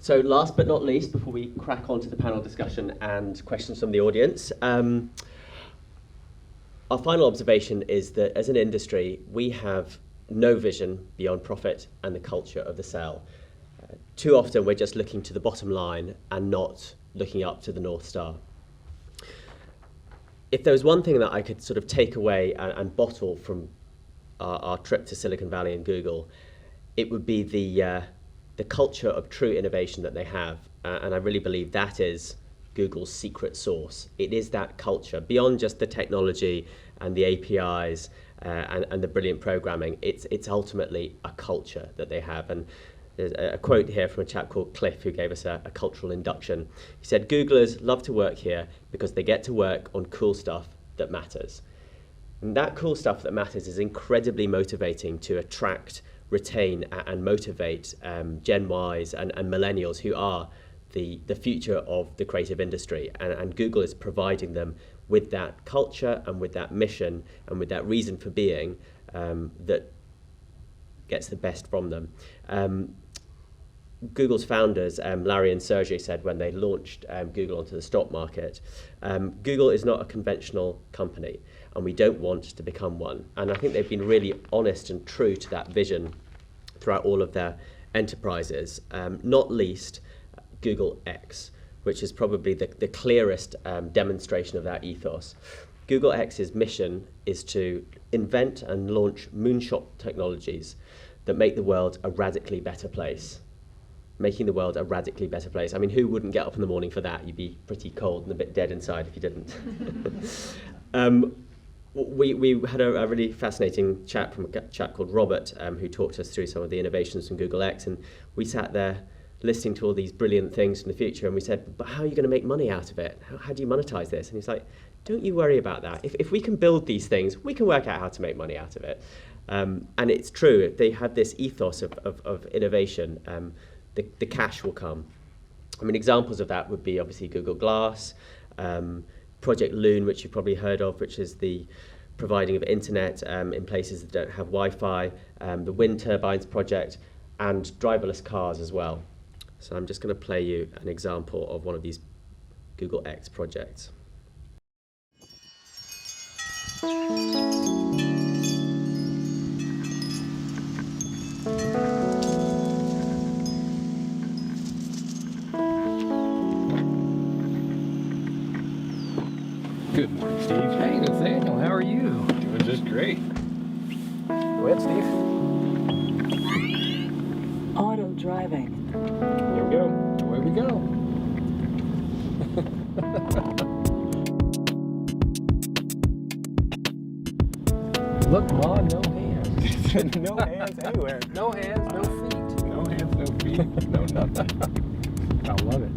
So last but not least, before we crack on to the panel discussion and questions from the audience, our final observation is that as an industry, we have no vision beyond profit and the culture of the sale. Too often we're just looking to the bottom line and not looking up to the North Star. If there was one thing that I could sort of take away and bottle from our trip to Silicon Valley and Google, it would be the culture of true innovation that they have. And I really believe that is Google's secret sauce. It is that culture, beyond just the technology and the APIs and the brilliant programming. It's ultimately a culture that they have. And there's a quote here from a chap called Cliff who gave us a cultural induction. He said, "Googlers love to work here because they get to work on cool stuff that matters." And that cool stuff that matters is incredibly motivating to attract, retain and motivate Gen Ys and millennials who are the future of the creative industry. And Google is providing them with that culture and with that mission and with that reason for being that gets the best from them. Google's founders, Larry and Sergey, said when they launched Google onto the stock market, Google is not a conventional company and we don't want to become one. And I think they've been really honest and true to that vision throughout all of their enterprises, not least Google X, which is probably the clearest demonstration of that ethos. Google X's mission is to invent and launch moonshot technologies that make the world a radically better place. Making the world a radically better place. I mean, who wouldn't get up in the morning for that? You'd be pretty cold and a bit dead inside if you didn't. We had a really fascinating chat from a chap called Robert, who talked us through some of the innovations from Google X, and we sat there listening to all these brilliant things from the future, and we said, but how are you going to make money out of it? How do you monetize this? And he's like, don't you worry about that. If we can build these things, we can work out how to make money out of it. And it's true, they had this ethos of innovation. The cash will come. I mean, examples of that would be obviously Google Glass, Project Loon, which you've probably heard of, which is the providing of internet in places that don't have Wi-Fi, the wind turbines project, and driverless cars as well. So I'm just going to play you an example of one of these Google X projects. Good morning, Steve. Hey, Nathaniel, how are you? Doing just great. Go ahead, Steve. Auto driving. Here we go. Away we go. Look, Ma, no hands. No hands anywhere. No hands, no feet. No hands, no feet, no nothing. I love it.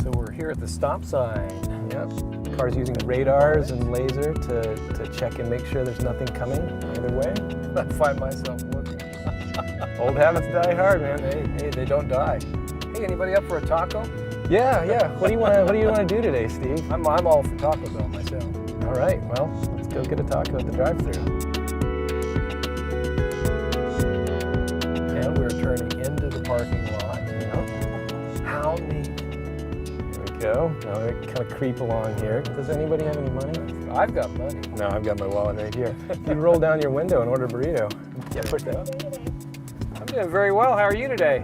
So we're here at the stop sign. Yep. Car's using radars and laser to check and make sure there's nothing coming either way. I find myself looking. Old habits die hard, man. Hey, they don't die. Hey, anybody up for a taco? Yeah. What do you want to do today, Steve? I'm all for Taco Bell myself. All right. Well, let's go get a taco at the drive-thru. And we're turning into the parking lot. Yep. How neat. There we go. Now we kind of creep along here. Does anybody have any money? I've got money. No, I've got my wallet right here. You roll down your window and order a burrito. Yeah, push that up. I'm doing very well. How are you today?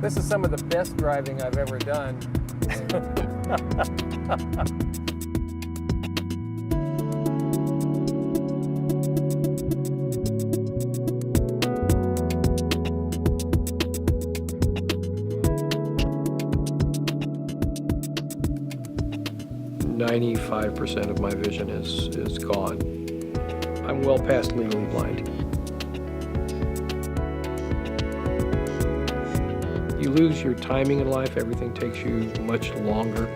This is some of the best driving I've ever done. .95% of my vision is gone. I'm well past legally blind. You lose your timing in life, everything takes you much longer.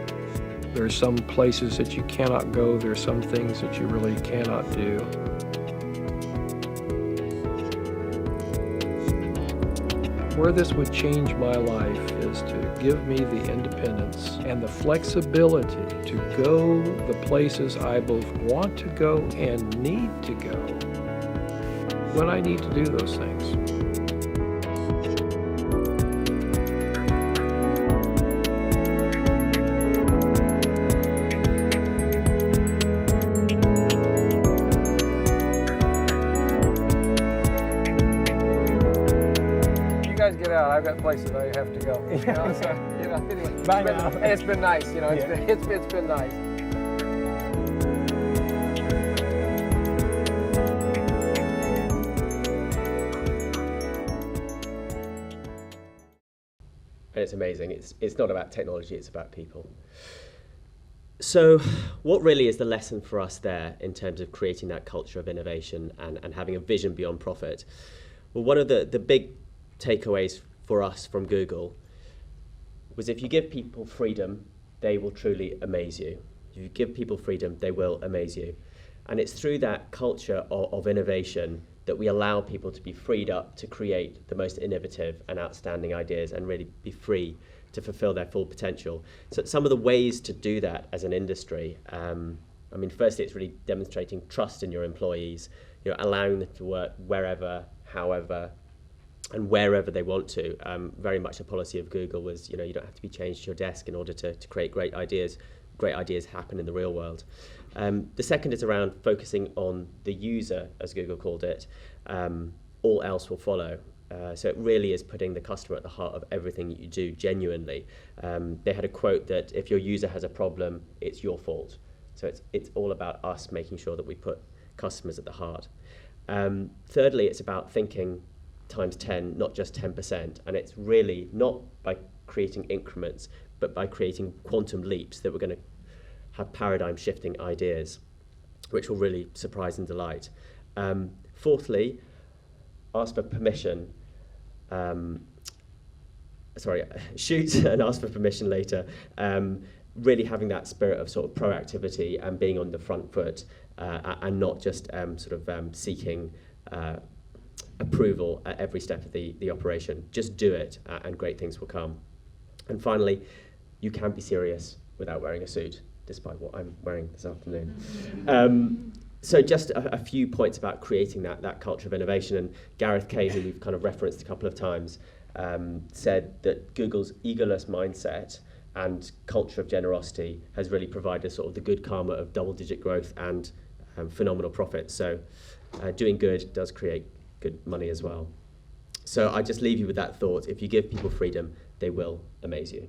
There are some places that you cannot go, there are some things that you really cannot do. Where this would change my life is to give me the independence and the flexibility to go the places I both want to go and need to go when I need to do those things. Get out. I've got places I have to go. Anyway, Bye now. It's been nice. It's been nice. And it's amazing. It's not about technology, it's about people. So what really is the lesson for us there in terms of creating that culture of innovation and having a vision beyond profit? Well, one of the big takeaways for us from Google was if you give people freedom, they will truly amaze you. If you give people freedom, they will amaze you. And it's through that culture of innovation that we allow people to be freed up to create the most innovative and outstanding ideas and really be free to fulfill their full potential. So some of the ways to do that as an industry, firstly, it's really demonstrating trust in your employees, allowing them to work wherever, however, and wherever they want to. Very much a policy of Google was, you don't have to be changed to your desk in order to create great ideas. Great ideas happen in the real world. The second is around focusing on the user, as Google called it. All else will follow. So it really is putting the customer at the heart of everything that you do, genuinely. They had a quote that if your user has a problem, it's your fault. So it's all about us making sure that we put customers at the heart. Thirdly, it's about thinking times 10, not just 10%. And it's really not by creating increments, but by creating quantum leaps that we're going to have paradigm shifting ideas, which will really surprise and delight. Fourthly, ask for permission. Shoot and ask for permission later. Really having that spirit of sort of proactivity and being on the front foot and not just seeking approval at every step of the operation. Just do it and great things will come. And finally, you can be serious without wearing a suit, despite what I'm wearing this afternoon. So just a few points about creating that culture of innovation. And Gareth Kay, who we've kind of referenced a couple of times, said that Google's egoless mindset and culture of generosity has really provided sort of the good karma of double-digit growth and phenomenal profits. So doing good does create good money as well. So I just leave you with that thought. If you give people freedom, they will amaze you.